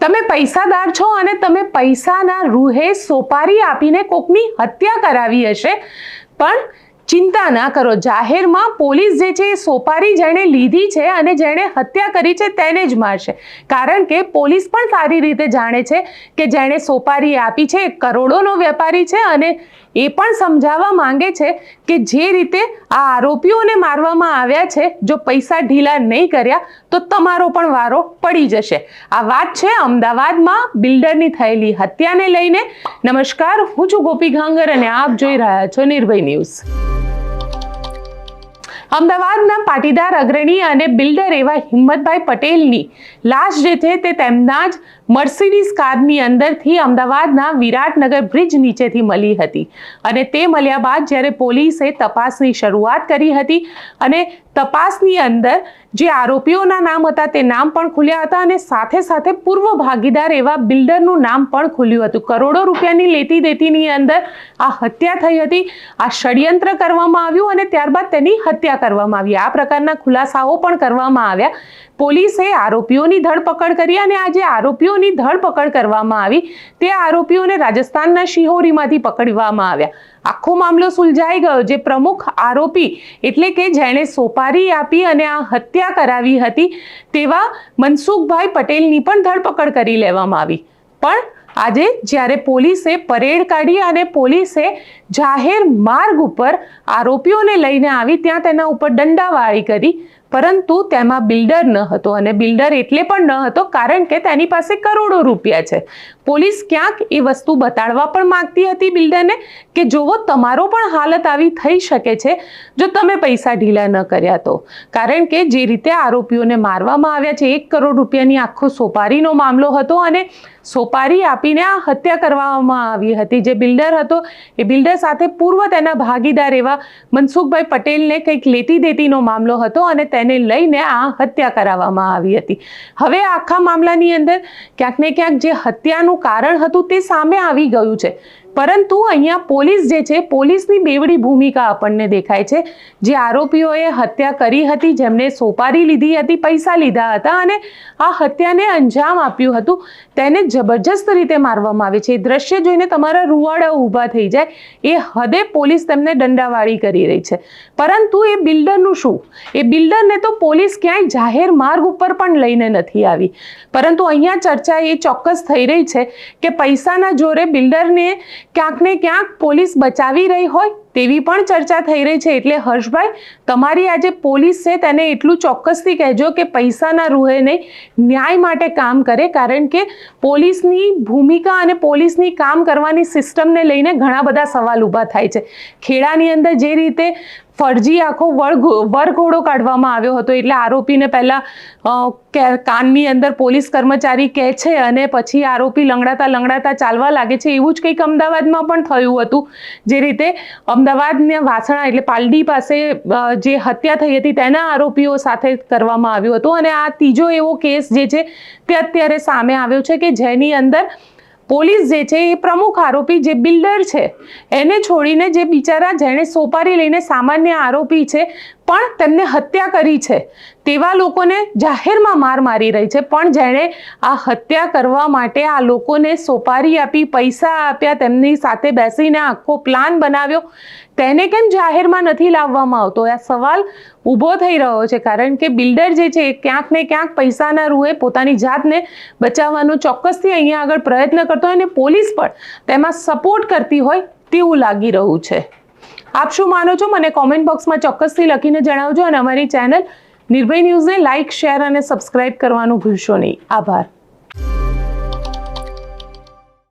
તમે પૈસાદાર છો અને તમે પૈસાના રૂહે સોપારી આપીને કોકની હત્યા કરાવી હશે, પણ ચિંતા ના કરો, જાહેરમાં પોલીસ જે છે એ સોપારી જેણે લીધી છે અને જેણે હત્યા કરી છે તેને જ મારશે. કારણ કે પોલીસ પણ સારી રીતે જાણે છે કે જેણે સોપારી આપી છે એ કરોડોનો વેપારી છે, અને એ પણ સમજાવવા માંગે છે કે જે રીતે આ આરોપીઓને મારવામાં આવ્યા છે, જો પૈસા ઢીલા નહીં કર્યા તો તમારો પણ વારો પડી જશે. આ વાત છે અમદાવાદમાં બિલ્ડરની થયેલી હત્યાને લઈને. નમસ્કાર, હું છું ગોપી ગાંગર અને આપ જોઈ રહ્યા છો નિર્ભય ન્યૂઝ. અમદાવાદના પાટીદાર અગ્રણી અને બિલ્ડર એવા હિંમતભાઈ પટેલની લાશ જે છે તે તેમના જ મર્સિડીઝ કારની અંદરથી અમદાવાદના વિરાટનગર બ્રિજ નીચેથી મળી હતી. અને તે મળ્યા બાદ જ્યારે પોલીસે તપાસની શરૂઆત કરી હતી અને તપાસની અંદર જે આરોપીઓના નામ હતા તે નામ પણ ખુલ્યા હતા અને સાથે સાથે પૂર્વ ભાગીદાર એવા બિલ્ડરનું નામ પણ ખુલ્યું હતું. કરોડો રૂપિયાની લેતી દેતીની અંદર આ હત્યા થઈ હતી, આ ષડયંત્ર કરવામાં આવ્યું અને ત્યારબાદ તેની હત્યા કરવામાં આવી. આ પ્રકારના ખુલાસાઓ પણ કરવામાં આવ્યા. પોલીસે આરોપીઓની ધરપકડ કરી અને આ જે આરોપીઓની ધરપકડ કરવામાં આવી તે આરોપીઓને રાજસ્થાનના શિહોરીમાંથી પકડવામાં આવ્યા. આખો મામલો સુલઝાઈ ગયો. જે પ્રમુખ આરોપી એટલે કે જેણે સોપારી આપી અને આ હત્યા કરાવી હતી તેવા મનસુખભાઈ પટેલની પણ ધરપકડ કરી લેવામાં આવી. પણ આજે જ્યારે પોલીસે પરેડ કાઢી અને પોલીસે જાહેર માર્ગ ઉપર આરોપીઓને લઈને આવી ત્યાં તેના ઉપર દંડાવાળી કરી, પરંતુ તેમાં બિલ્ડર ન હતો. અને બિલ્ડર એટલે પણ ન હતો કારણ કે તેની પાસે કરોડો રૂપિયા છે. પોલીસ ક્યાંક એ વસ્તુ બતાડવા પણ માંગતી હતી બિલ્ડરને કે જોવો તમારો પણ હાલત આવી થઈ શકે છે જો તમે પૈસા ઢીલા ન કર્યા તો. કારણ કે જે રીતે આરોપીઓને મારવામાં આવ્યા છે, 1 કરોડ રૂપિયાની આખો સોપારીનો મામલો હતો અને સોપારી આપીને આ હત્યા કરવામાં આવી હતી. જે બિલ્ડર હતો એ બિલ્ડર સાથે પૂર્વ તેના ભાગીદાર એવા મનસુખભાઈ પટેલને કંઈક લેતી દેતીનો મામલો હતો અને તેને લઈને આ હત્યા કરાવવામાં આવી હતી. હવે આખા મામલાની અંદર ક્યાંક ને ક્યાંક જે હત્યાનું કારણ હતું તે સામે આવી ગયું છે. પરંતુ અહીંયા પોલીસ જે છે, પોલીસની બેવડી ભૂમિકા આપણને દેખાય છે. જે આરોપીઓએ હત્યા કરી હતી, જેમને સોપારી લીધી હતી, પૈસા લીધા હતા અને આ હત્યાને અંજામ આપ્યું હતું, તેને જબરજસ્ત રીતે મારવામાં આવે છે. એ દ્રશ્ય જોઈને તમારા રૂવાડા ઊભા થઈ જાય. એ હદે પોલીસ તેમને દંડાવાળી કરી રહી છે. પરંતુ એ બિલ્ડરનું શું? એ બિલ્ડરને તો પોલીસ ક્યાંય જાહેર માર્ગ ઉપર પણ લઈને નથી આવી. પરંતુ અહીંયા ચર્ચા એ ચોક્કસ થઈ રહી છે કે પૈસાના જોરે બિલ્ડરને ક્યાંક ને ક્યાંક પોલીસ બચાવી રહી હોય તેવી પણ ચર્ચા થઈ રહી છે. એટલે હર્ષભાઈ, તમારી આજે પોલીસ છે તેને એટલું ચોક્કસથી કહેજો કે પૈસાના રૂહે નહીં, ન્યાય માટે કામ કરે. કારણ કે પોલીસની ભૂમિકા અને પોલીસની કામ કરવાની સિસ્ટમને લઈને ઘણા બધા સવાલ ઊભા થાય છે. ખેડાની અંદર જે રીતે ફરજી આખો વરઘોડો કાઢવામાં આવ્યો હતો, એટલે આરોપીને પહેલા કાનની અંદર પોલીસ કર્મચારી કહે છે અને પછી આરોપી લંગડાતા ચાલવા લાગે છે. એવું જ કંઈક અમદાવાદમાં પણ થયું હતું. જે રીતે અમદાવાદના વાસણા એટલે પાલડી પાસે જે હત્યા થઈ હતી તેના આરોપીઓ સાથે કરવામાં આવ્યું હતું. અને આ ત્રીજો એવો કેસ જે છે તે અત્યારે સામે આવ્યો છે કે જેની અંદર પોલીસ જે છે એ પ્રમુખ આરોપી જે બિલ્ડર છે એને છોડીને જે બિચારા જેણે સોપારી લઈને સામાન્ય આરોપી છે પણ તેમને હત્યા કરી છે તેવા લોકોને જાહેરમાં માર મારી રહી છે. પણ જેણે આ હત્યા કરવા માટે આ લોકોને સોપારી આપી, પૈસા આપ્યા, તેમની સાથે બેસીને આખો પ્લાન બનાવ્યો, તેને કેમ જાહેરમાં નથી લાવવામાં આવતો? આ સવાલ ઊભો થઈ રહ્યો છે. કારણ કે બિલ્ડર જે છે ક્યાંક ને ક્યાંક પૈસાના રૂએ પોતાની જાતને બચાવવાનો ચોક્કસથી અહીંયા આગળ પ્રયત્ન કરતો હોય અને પોલીસ પણ તેમાં સપોર્ટ કરતી હોય તેવું લાગી રહ્યું છે. આપ શું માનો છો? મને કોમેન્ટ બોક્સમાં ચોક્કસથી લખીને જણાવજો અને અમારી ચેનલ નિર્ભય ન્યૂઝને લાઇક, શેર અને સબસ્ક્રાઇબ કરવાનું ભૂલશો નહીં. આભાર.